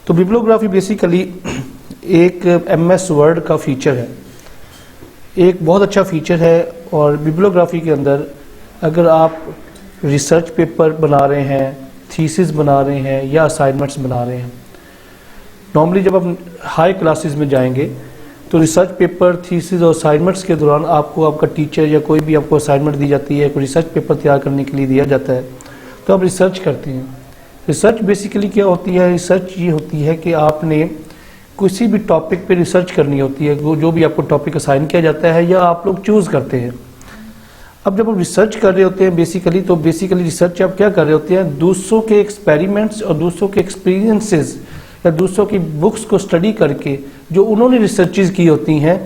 तो bibliography basically एक MS word का फीचर है, एक बहुत अच्छा फीचर है। और बिब्लियोग्राफी के अंदर अगर आप रिसर्च पेपर बना रहे हैं, थीसिस बना रहे हैं या असाइनमेंट्स बना रहे हैं, नॉर्मली जब आप हाई क्लासेस में जाएंगे तो रिसर्च पेपर, थीसिस और असाइनमेंट्स के दौरान आपको आपका टीचर या कोई भी आपको असाइनमेंट दी जाती है, कोई रिसर्च पेपर तैयार करने के लिए दिया जाता है, तो आप रिसर्च करते हैं। रिसर्च बेसिकली क्या होती है? रिसर्च ये होती है कि आपने किसी भी टॉपिक पे रिसर्च करनी होती है, जो भी आपको टॉपिक असाइन किया जाता है या आप लोग चूज़ करते हैं। अब जब आप रिसर्च कर रहे होते हैं बेसिकली, तो बेसिकली रिसर्च आप क्या कर रहे होते हैं? दूसरों के एक्सपेरिमेंट्स और दूसरों के एक्सपीरियंसेस या दूसरों की बुक्स को स्टडी करके जो उन्होंने रिसर्चेज की होती हैं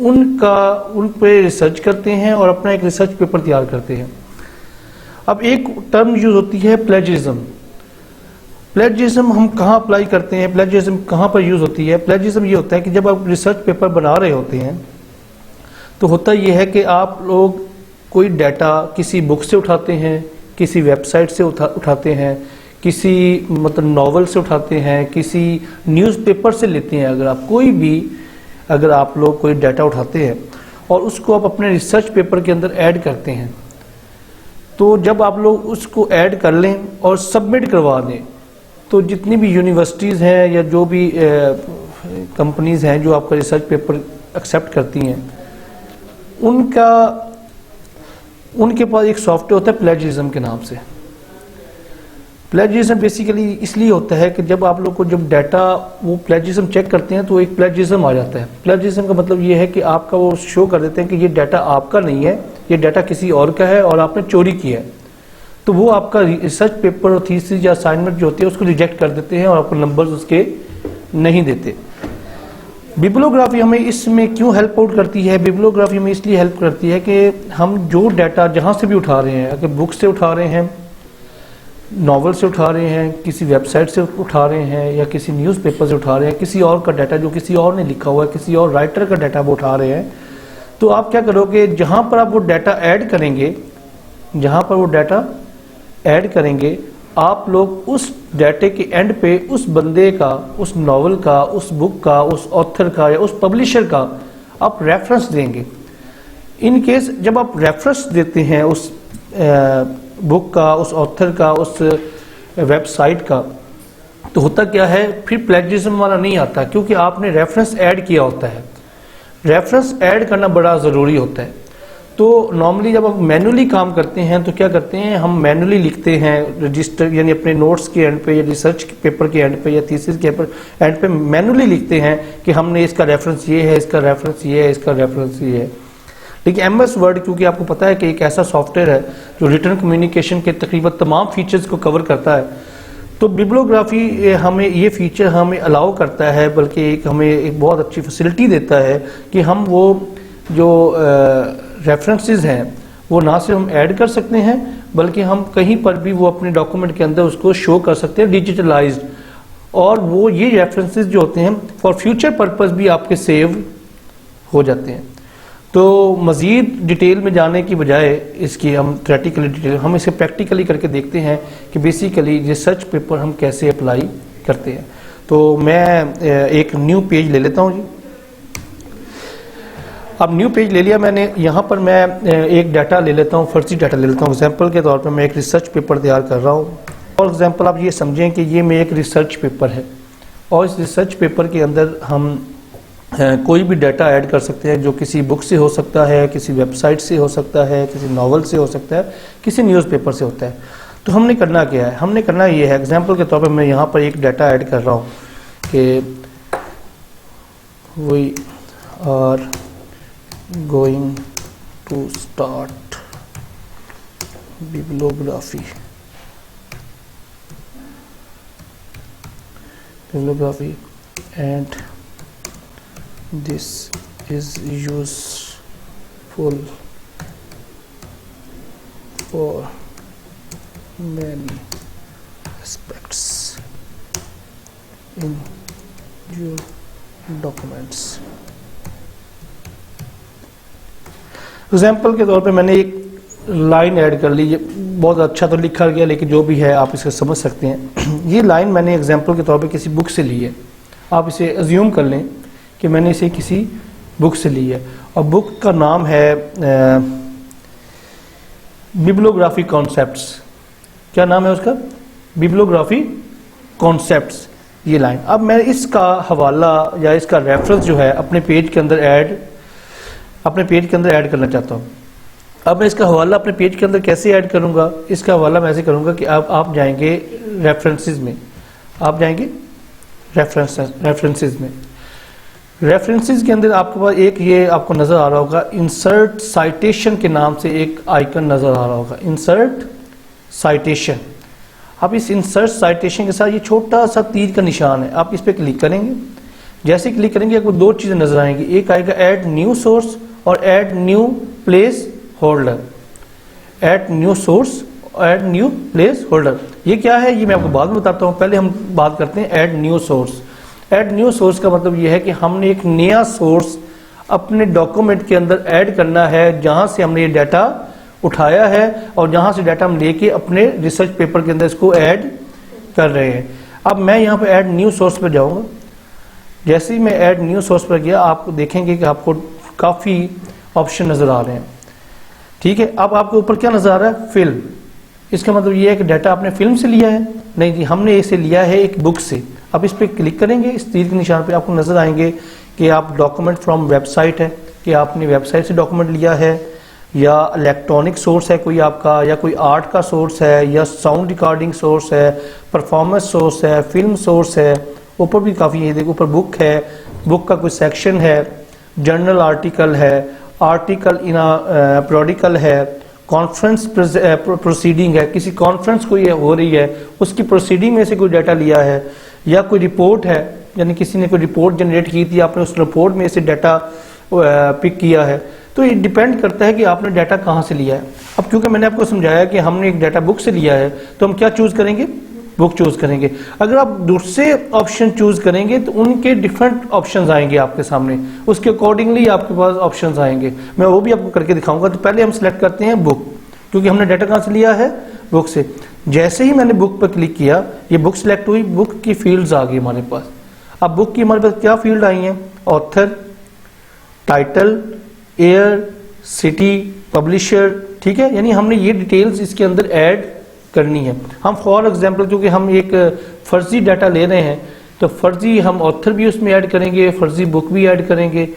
उन पे रिसर्च करते हैं और अपना एक रिसर्च पेपर तैयार करते हैं। अब एक टर्म यूज होती है प्लेजरिज्म। प्लेजरिज्म हम कहाँ अप्लाई करते हैं? प्लेजरिज्म कहाँ पर यूज होती है? प्लेजरिज्म ये होता है कि जब आप रिसर्च पेपर बना रहे होते हैं तो होता ये है कि आप लोग कोई डाटा किसी बुक से उठाते हैं, किसी वेबसाइट से उठाते हैं, किसी मतलब नॉवल से उठाते हैं, किसी न्यूज़पेपर से लेते हैं। अगर आप लोग कोई डाटा उठाते हैं और उसको आप अपने रिसर्च पेपर के अंदर ऐड करते हैं, तो जब आप लोग उसको ऐड कर लें और सबमिट करवा दें, तो जितनी भी यूनिवर्सिटीज़ हैं या जो भी कंपनीज़ हैं जो आपका रिसर्च पेपर एक्सेप्ट करती हैं, उनके पास एक सॉफ्टवेयर होता है प्लेजरिज्म के नाम से। प्लेजरिज्म बेसिकली इसलिए होता है कि जब आप लोग को जब डाटा वो प्लेजरिज्म चेक करते हैं तो एक प्लेजरिज्म आ जाता है। प्लेजरिज्म का मतलब ये है कि आपका वो शो कर देते हैं कि ये डाटा आपका नहीं है, ये डाटा किसी और का है और आपने चोरी किया है। तो वो आपका रिसर्च पेपर और थीसिस या असाइनमेंट जो होती है उसको रिजेक्ट कर देते हैं और आपको नंबर्स उसके नहीं देते। बिब्लियोग्राफी हमें इसमें क्यों हेल्प आउट करती है? बिब्लियोग्राफी हमें इसलिए हेल्प करती है कि हम जो डाटा जहाँ से भी उठा रहे हैं, अगर बुक से उठा रहे हैं, नॉवल से उठा रहे हैं, किसी वेबसाइट से उठा रहे हैं या किसी न्यूज़पेपर से उठा रहे हैं, किसी और का डाटा जो किसी और ने लिखा हुआ है, किसी और राइटर का डाटा वो उठा रहे हैं, तो आप क्या करोगे? जहाँ पर आप वो डाटा ऐड करेंगे, आप लोग उस डाटे के एंड पे उस बंदे का, उस नॉवल का, उस बुक का, उस ऑथर का या उस पब्लिशर का आप रेफरेंस देंगे। इन केस जब आप रेफरेंस देते हैं उस बुक का, उस ऑथर का, उस वेबसाइट का, तो होता क्या है? फिर प्लेजरिज्म वाला नहीं आता, क्योंकि आपने रेफरेंस ऐड किया होता है। रेफरेंस ऐड करना बड़ा ज़रूरी होता है। तो नॉर्मली जब आप मैनुअली काम करते हैं तो क्या करते हैं? हम मैनुअली लिखते हैं रजिस्टर, यानी अपने नोट्स के एंड पे या रिसर्च पेपर के एंड पे या थीसिस के एंड पे मैनुअली लिखते हैं कि हमने इसका रेफरेंस ये है, इसका रेफरेंस ये है, इसका रेफरेंस ये है। लेकिन MS वर्ड, क्योंकि आपको पता है कि एक ऐसा सॉफ्टवेयर है जो रिटर्न कम्युनिकेशन के तकरीबन तमाम फीचर्स को कवर करता है, तो बिब्लियोग्राफी हमें ये फीचर हमें अलाउ करता है, बल्कि हमें एक बहुत अच्छी फैसिलिटी देता है कि हम वो जो रेफरेंसेस हैं वो ना सिर्फ हम ऐड कर सकते हैं, बल्कि हम कहीं पर भी वो अपने डॉक्यूमेंट के अंदर उसको शो कर सकते हैं डिजिटलाइज्ड। और वो ये रेफरेंसेस जो होते हैं फॉर फ्यूचर पर्पस भी आपके सेव हो जाते हैं। तो मज़ीद डिटेल में जाने की बजाय इसकी हम थ्योरेटिकली डिटेल, हम इसे प्रैक्टिकली करके देखते हैं कि बेसिकली रिसर्च पेपर हम कैसे अप्लाई करते हैं। तो मैं एक न्यू पेज ले लेता हूँ जी। अब न्यू पेज ले लिया मैंने। यहाँ पर मैं एक डाटा ले लेता हूँ, फर्जी डाटा ले लेता हूँ। एग्जाम्पल के तौर पर मैं एक रिसर्च पेपर तैयार कर रहा हूँ। फॉर एग्जाम्पल आप ये समझें कि ये मेरा एक रिसर्च पेपर है और इस रिसर्च पेपर के अंदर हम कोई भी डाटा ऐड कर सकते हैं, जो किसी बुक से हो सकता है, किसी वेबसाइट से हो सकता है, किसी नॉवल से हो सकता है, किसी न्यूज़पेपर से होता है। तो हमने करना क्या है? हमने करना ये है, एग्जाम्पल के तौर पर मैं यहाँ पर एक डाटा ऐड कर रहा हूँ कि we are going to start bibliography and this is useful for many aspects in your documents। Example के तौर पे मैंने एक लाइन ऐड कर ली, बहुत अच्छा तो लिखा गया लेकिन जो भी है आप इसे समझ सकते हैं। ये लाइन मैंने एग्जांपल के तौर पे किसी बुक से ली है, आप इसे अज्यूम कर लें कि मैंने इसे किसी बुक से ली है और बुक का नाम है बिब्लियोग्राफी कॉन्सेप्ट्स। क्या नाम है उसका? बिब्लियोग्राफी कॉन्सेप्ट्स, ये लाइन। अब मैं इसका हवाला या इसका रेफरेंस जो है अपने पेज के अंदर ऐड करना चाहता हूँ। अब मैं इसका हवाला अपने पेज के अंदर कैसे ऐड करूँगा? इसका हवाला मैं ऐसे करूँगा कि अब आप जाएंगे रेफरेंसेस में, आप जाएंगे रेफरेंसेस में। रेफरेंसेस के अंदर आपके पास एक ये आपको नज़र आ रहा होगा इंसर्ट साइटेशन के नाम से एक आइकन नज़र आ रहा होगा, इंसर्ट साइटेशन। अब इस इंसर्ट साइटेशन के साथ ये छोटा सा तीर का निशान है, आप इस पर क्लिक करेंगे। जैसे क्लिक करेंगे आपको दो चीज़ें नज़र आएंगी, एक आएगा ऐड न्यू सोर्स और add new place holder. Add new source, add new place holder, ये क्या है ये मैं आपको बाद में बताता हूँ। पहले हम बात करते हैं add new source. Add new source का मतलब ये है कि हमने एक नया सोर्स अपने डॉक्यूमेंट के अंदर ऐड करना है, जहाँ से हमने ये डाटा उठाया है और जहाँ से डाटा हम लेके अपने रिसर्च पेपर के अंदर इसको ऐड कर रहे हैं। अब मैं यहाँ पे ऐड न्यू सोर्स पर जाऊँगा। जैसे ही मैं ऐड न्यू सोर्स पर गया, आप देखेंगे कि आपको काफ़ी ऑप्शन नज़र आ रहे हैं। ठीक है, अब आपके ऊपर क्या नज़र आ रहा है? फिल्म। इसका मतलब ये है कि डाटा आपने फिल्म से लिया है? नहीं जी, हमने इसे लिया है एक बुक से। अब इस पर क्लिक करेंगे, इस तीर के निशान पे आपको नज़र आएंगे कि आप डॉक्यूमेंट फ्रॉम वेबसाइट है, कि आपने वेबसाइट से डॉक्यूमेंट लिया है, या इलेक्ट्रॉनिक सोर्स है कोई आपका, या कोई आर्ट का सोर्स है, या साउंड रिकॉर्डिंग सोर्स है, परफॉर्मेंस सोर्स है, फिल्म सोर्स है। ऊपर भी काफ़ी ये देखो, ऊपर बुक है, बुक का कोई सेक्शन है, जर्नल आर्टिकल है, आर्टिकल इन प्रोडिकल है, कॉन्फ्रेंस प्रोसीडिंग है, किसी कॉन्फ्रेंस को ये हो रही है उसकी प्रोसीडिंग में से कोई डाटा लिया है, या कोई रिपोर्ट है, यानी किसी ने कोई रिपोर्ट जनरेट की थी, आपने उस रिपोर्ट में से डाटा पिक किया है। तो ये डिपेंड करता है कि आपने डाटा कहाँ से लिया है। अब क्योंकि मैंने आपको समझाया कि हमने एक डाटा बुक से लिया है, तो हम क्या चूज़ करेंगे? बुक चूज़ करेंगे। अगर आप दूसरे ऑप्शन चूज़ करेंगे तो उनके डिफरेंट ऑप्शंस आएंगे आपके सामने, उसके अकॉर्डिंगली आपके पास ऑप्शंस आएंगे। मैं वो भी आपको करके दिखाऊंगा। तो पहले हम सेलेक्ट करते हैं बुक, क्योंकि हमने डाटा कहाँ से लिया है? बुक से। जैसे ही मैंने बुक पर क्लिक किया, ये बुक सिलेक्ट हुई, बुक की फील्ड्स आ गई हमारे पास। अब बुक की हमारे पास क्या फील्ड आई हैं? Author, title, year, city, publisher. ठीक है, यानी हमने ये डिटेल्स इसके अंदर ऐड करनी है। हम फॉर एग्जांपल क्योंकि हम एक फर्जी डाटा ले रहे हैं, तो फर्जी हम ऑथर भी उसमें ऐड करेंगे, फर्जी बुक भी ऐड करेंगे,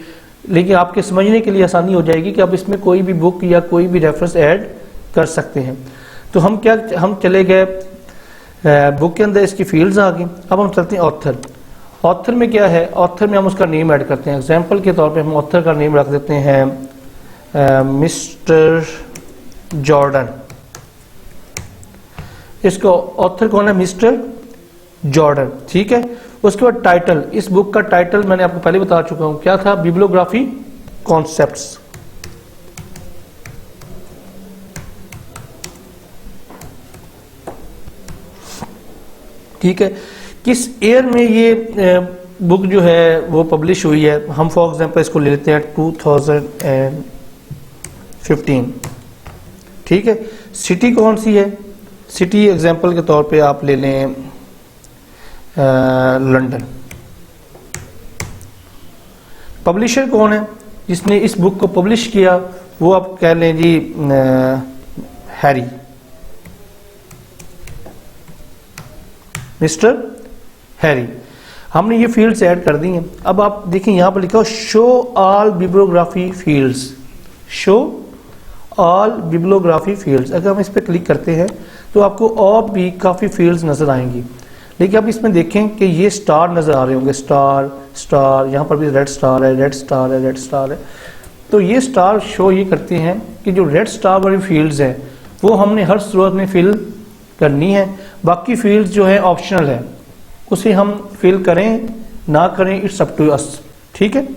लेकिन आपके समझने के लिए आसानी हो जाएगी कि आप इसमें कोई भी बुक या कोई भी रेफरेंस ऐड कर सकते हैं। तो हम चले गए बुक के अंदर, इसकी फील्ड्स आ गई। अब हम चलते हैं ऑथर। ऑथर में क्या है? ऑथर में हम उसका नेम ऐड करते हैं। एग्जाम्पल के तौर पे हम ऑथर का नेम रख देते हैं मिस्टर जॉर्डन। इसका ऑथर कौन है? Mister Jordan. ठीक है, उसके बाद टाइटल। इस बुक का टाइटल मैंने आपको पहले बता चुका हूं, क्या था? Bibliography concepts. ठीक है, किस ईयर में ये बुक जो है वो पब्लिश हुई है? हम फॉर एग्जांपल इसको ले लेते हैं 2015। ठीक है, सिटी कौन सी है? सिटी एग्जांपल के तौर पे आप ले लें लंदन। पब्लिशर कौन है जिसने इस बुक को पब्लिश किया? वो आप कह लें जी हैरी, मिस्टर हैरी। हमने ये फील्ड्स ऐड कर दी हैं। अब आप देखिए यहाँ पर लिखा हो show all bibliography fields, show all bibliography fields. अगर हम इस पर क्लिक करते हैं तो आपको और भी काफ़ी फील्ड्स नज़र आएंगी, लेकिन आप इसमें देखें कि ये स्टार नज़र आ रहे होंगे, स्टार स्टार, यहाँ पर भी रेड स्टार है, रेड स्टार है, रेड स्टार है। तो ये स्टार शो ये करते हैं कि जो रेड स्टार वाली फील्ड्स हैं वो हमने हर सूरत में फिल करनी है। बाकी फील्ड्स जो है ऑप्शनल है, उसे हम फिल करें ना करें, इट्स अप टू अस। ठीक है,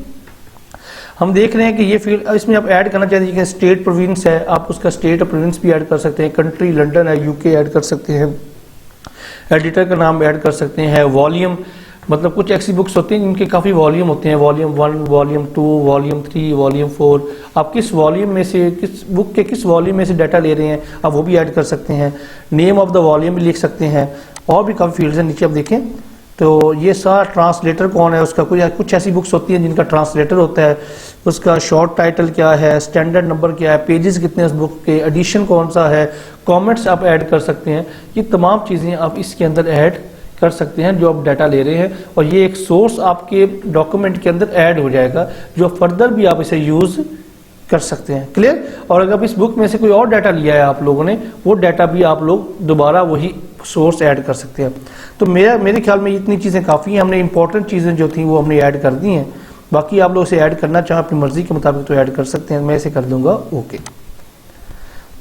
हम देख रहे हैं कि ये फील्ड इसमें आप ऐड करना चाहते हैं। स्टेट प्रोविंस है, आप उसका स्टेट और प्रोविंस भी ऐड कर सकते हैं। कंट्री लंदन है, यूके ऐड कर सकते हैं। एडिटर का नाम ऐड कर सकते हैं। वॉल्यूम मतलब कुछ ऐसी बुक्स होती हैं जिनके काफ़ी वॉल्यूम होते हैं, वॉल्यूम 1, वॉल्यूम 2, वॉल्यूम 3, वॉल्यूम 4। आप किस वॉल्यूम में से, किस बुक के किस वॉल्यूम में से डाटा ले रहे हैं आप वो भी ऐड कर सकते हैं। नेम ऑफ द वॉल्यूम भी लिख सकते हैं, और भी काफ़ी फील्ड्स हैं। नीचे आप देखें तो ये सारा ट्रांसलेटर कौन है उसका, कुछ ऐसी बुक्स होती हैं जिनका ट्रांसलेटर होता है, उसका शॉर्ट टाइटल क्या है, स्टैंडर्ड नंबर क्या है, पेजेस कितने उस बुक के, एडिशन कौन सा है, कमेंट्स आप ऐड कर सकते हैं। ये तमाम चीज़ें आप इसके अंदर ऐड कर सकते हैं जो आप डाटा ले रहे हैं, और ये एक सोर्स आपके डॉक्यूमेंट के अंदर ऐड हो जाएगा जो फर्दर भी आप इसे यूज़ कर सकते हैं। क्लियर। और अगर आप इस बुक में से कोई और डाटा लिया है आप लोगों ने, वो डाटा भी आप लोग दोबारा वही सोर्स ऐड कर सकते हैं। तो मेरे ख्याल में इतनी चीज़ें काफ़ी हैं, हमने इंपॉर्टेंट चीज़ें जो थी वो हमने ऐड कर दी हैं। बाकी आप लोग इसे ऐड करना चाहें अपनी मर्जी के मुताबिक तो ऐड कर सकते हैं। मैं इसे कर दूंगा ओके।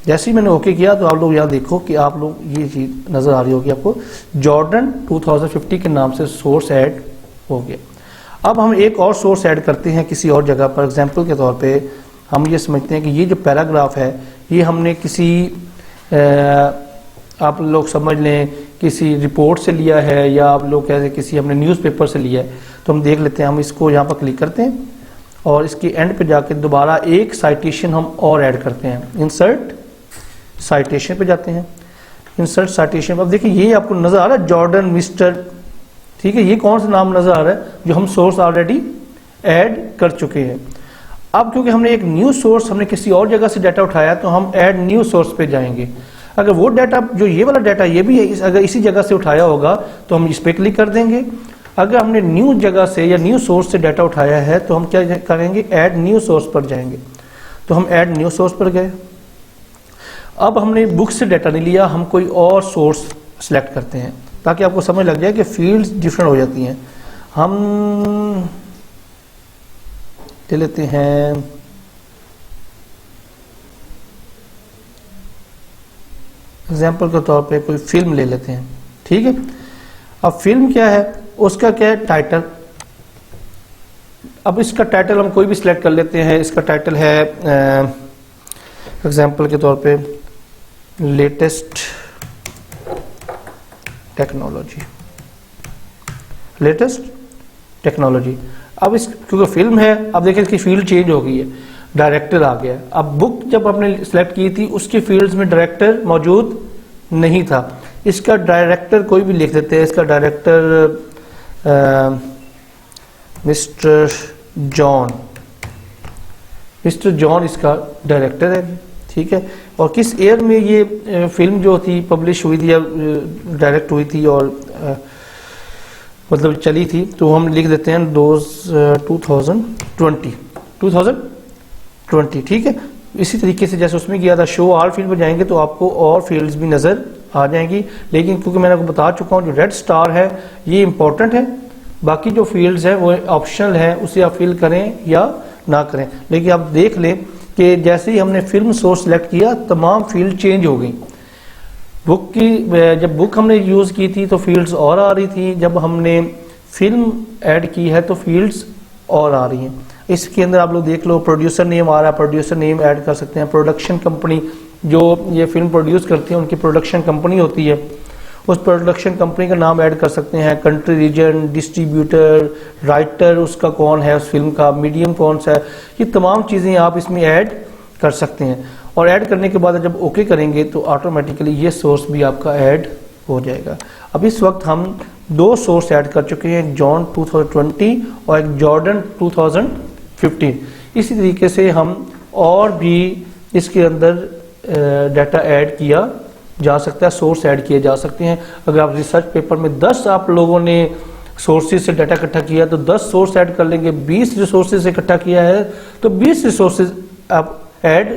जैसे ही मैंने ओके किया तो आप लोग यहाँ देखो कि आप लोग ये चीज़ नज़र आ रही होगी आपको, जॉर्डन 2050 के नाम से सोर्स ऐड हो गया। अब हम एक और सोर्स ऐड करते हैं किसी और जगह पर। एग्जाम्पल के तौर पे हम ये समझते हैं कि ये जो पैराग्राफ है ये हमने किसी आप लोग समझ लें किसी रिपोर्ट से लिया है, या आप लोग कहते हैं किसी हमने न्यूज़पेपर से लिया है। तो हम देख लेते हैं, हम इसको यहाँ पर क्लिक करते हैं और इसके एंड पे जाके दोबारा एक साइटेशन हम और ऐड करते हैं। इंसर्ट साइटेशन पे जाते हैं, इंसर्ट साइटेशन। अब देखिए ये आपको नजर आ रहा है जॉर्डन मिस्टर, ठीक है। ये कौन सा नाम नजर आ रहा है जो हम सोर्स ऑलरेडी ऐड कर चुके हैं। अब क्योंकि हमने एक न्यू सोर्स, हमने किसी और जगह से डाटा उठाया तो हम ऐड न्यू सोर्स पे जाएंगे। अगर वो डाटा जो ये वाला डाटा ये भी है, अगर इसी जगह से उठाया होगा तो हम इस पे क्लिक कर देंगे। अगर हमने न्यू जगह से या न्यू सोर्स से डाटा उठाया है तो हम क्या करेंगे, ऐड न्यू सोर्स पर जाएंगे। तो हम ऐड न्यू सोर्स पर गए। अब हमने बुक से डाटा नहीं लिया, हम कोई और सोर्स सेलेक्ट करते हैं ताकि आपको समझ लग जाए कि फील्ड्स डिफरेंट हो जाती हैं। हम ले लेते हैं एग्जाम्पल के तौर पे कोई फिल्म ले लेते हैं, ठीक है। अब फिल्म क्या है, उसका क्या है टाइटल। अब इसका टाइटल हम कोई भी सिलेक्ट कर लेते हैं। इसका टाइटल है एग्जाम्पल के तौर पे लेटेस्ट टेक्नोलॉजी, लेटेस्ट टेक्नोलॉजी। अब इस क्योंकि फिल्म है, अब देखिए इसकी फील्ड चेंज हो गई है, डायरेक्टर आ गया। अब बुक जब आपने सिलेक्ट की थी उसकी फील्ड्स में डायरेक्टर मौजूद नहीं था। इसका डायरेक्टर कोई भी लिख देते हैं, इसका director mister John, mister John इसका डायरेक्टर है, ठीक है। और किस ईयर में ये फिल्म जो थी पब्लिश हुई थी या डायरेक्ट हुई थी और मतलब चली थी, तो हम लिख देते हैं 2020, ठीक है। इसी तरीके से जैसे उसमें किया था शो ऑल फील्ड पर जाएंगे तो आपको और फील्ड्स भी नज़र आ जाएंगी। लेकिन क्योंकि मैंने आपको बता चुका हूँ जो रेड स्टार है ये इंपॉर्टेंट है, बाकी जो फील्ड्स हैं वो ऑप्शनल है, उसे आप फिल करें या ना करें। लेकिन आप देख लें कि जैसे ही हमने फिल्म सोर्स सेलेक्ट किया तमाम फील्ड चेंज हो गई। बुक की जब बुक हमने यूज़ की थी तो फील्ड्स और आ रही थी, जब हमने फिल्म ऐड की है तो फील्ड्स और आ रही हैं। इसके अंदर आप लोग देख लो प्रोड्यूसर नेम आ रहा है, प्रोड्यूसर नेम ऐड कर सकते हैं। प्रोडक्शन कंपनी जो ये फिल्म प्रोड्यूस करती है उनकी प्रोडक्शन कंपनी होती है, उस प्रोडक्शन कंपनी का नाम ऐड कर सकते हैं। कंट्री, रीजन, डिस्ट्रीब्यूटर, राइटर उसका कौन है उस फिल्म का, मीडियम कौन सा है, ये तमाम चीज़ें आप इसमें ऐड कर सकते हैं। और ऐड करने के बाद जब ओके करेंगे तो ऑटोमेटिकली ये सोर्स भी आपका ऐड हो जाएगा। अब इस वक्त हम दो सोर्स ऐड कर चुके हैं, जॉन 2020 और एक जॉर्डन 2015। इसी तरीके से हम और भी इसके अंदर डाटा ऐड किया जा सकता है, सोर्स ऐड किए जा सकते हैं। अगर आप रिसर्च पेपर में 10 आप लोगों ने सोर्सेज से डाटा इकट्ठा किया तो 10 सोर्स ऐड कर लेंगे। 20 रिसोर्सेज इकट्ठा किया है तो 20 रिसोर्सेज आप ऐड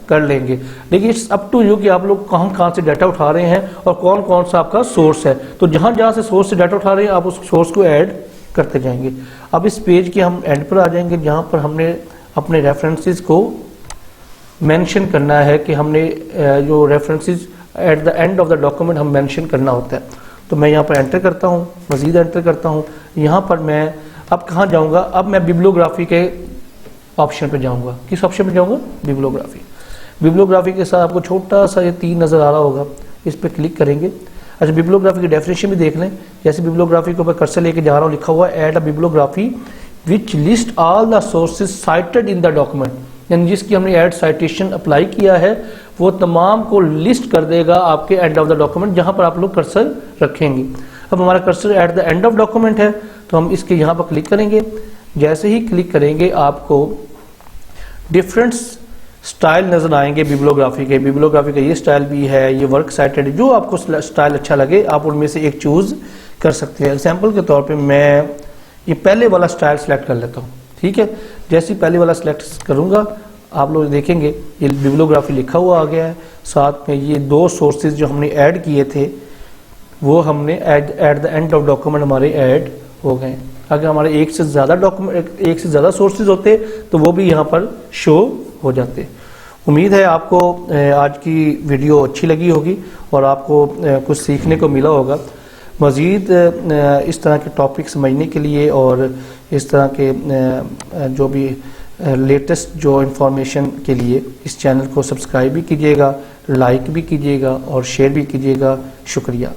कर लेंगे। लेकिन इट्स अप टू यू कि आप लोग कहाँ से डाटा उठा रहे हैं और कौन कौन सा आपका सोर्स है। तो जहाँ से सोर्स से डाटा उठा रहे हैं आप उस सोर्स को ऐड करते जाएंगे। अब इस पेज के हम एंड पर आ जाएंगे जहाँ पर हमने अपने रेफरेंसेस को मेंशन करना है कि हमने जो references at the end of the document हम मेंशन करना होता है। तो मैं यहाँ पर एंटर करता हूँ, मज़ीद एंटर करता हूँ। यहाँ पर मैं अब कहाँ जाऊँगा, अब मैं बिब्लियोग्राफी के ऑप्शन पे जाऊँगा। किस ऑप्शन पे जाऊँगा, बिब्लियोग्राफी। बिब्लियोग्राफी के साथ आपको छोटा सा ये तीर नज़र आ रहा होगा, इस पर क्लिक करेंगे। अच्छा, बिब्लियोग्राफी की डेफिनेशन भी देख लें। जैसे बिब्लियोग्राफी के ऊपर कर्सर लेके जा रहा हूँ, लिखा हुआ है add a bibliography which list all the sources cited in the document, यानी जिसकी हमने ऐड साइटेशन अप्लाई किया है वो तमाम को लिस्ट कर देगा आपके एंड ऑफ द डॉक्यूमेंट जहां पर आप लोग कर्सर रखेंगे। अब हमारा cursor at the end of document है तो हम इसके यहाँ पर क्लिक करेंगे। जैसे ही क्लिक करेंगे आपको डिफरेंट स्टाइल नजर आएंगे बिब्लियोग्राफी के। बिब्लियोग्राफी का ये स्टाइल भी है, ये वर्क साइटेड, जो आपको स्टाइल अच्छा लगे आप उनमें से एक चूज कर सकते हैं। एग्जाम्पल के तौर पे मैं ये पहले वाला स्टाइल सेलेक्ट कर लेता हूँ, ठीक है। जैसे ही पहले वाला सिलेक्ट करूंगा आप लोग देखेंगे ये बिब्लियोग्राफी लिखा हुआ आ गया है, साथ में ये 2 सोर्सेज जो हमने ऐड किए थे वो हमने at the end of document हमारे ऐड हो गए। अगर हमारे एक से ज़्यादा सोर्सेज होते तो वो भी यहाँ पर शो हो जाते। उम्मीद है आपको आज की वीडियो अच्छी लगी होगी और आपको कुछ सीखने को मिला होगा। मज़ीद इस तरह के टॉपिक समझने के लिए और इस तरह के जो भी लेटेस्ट जो इन्फॉर्मेशन के लिए इस चैनल को सब्सक्राइब भी कीजिएगा, लाइक भी कीजिएगा और शेयर भी कीजिएगा। शुक्रिया।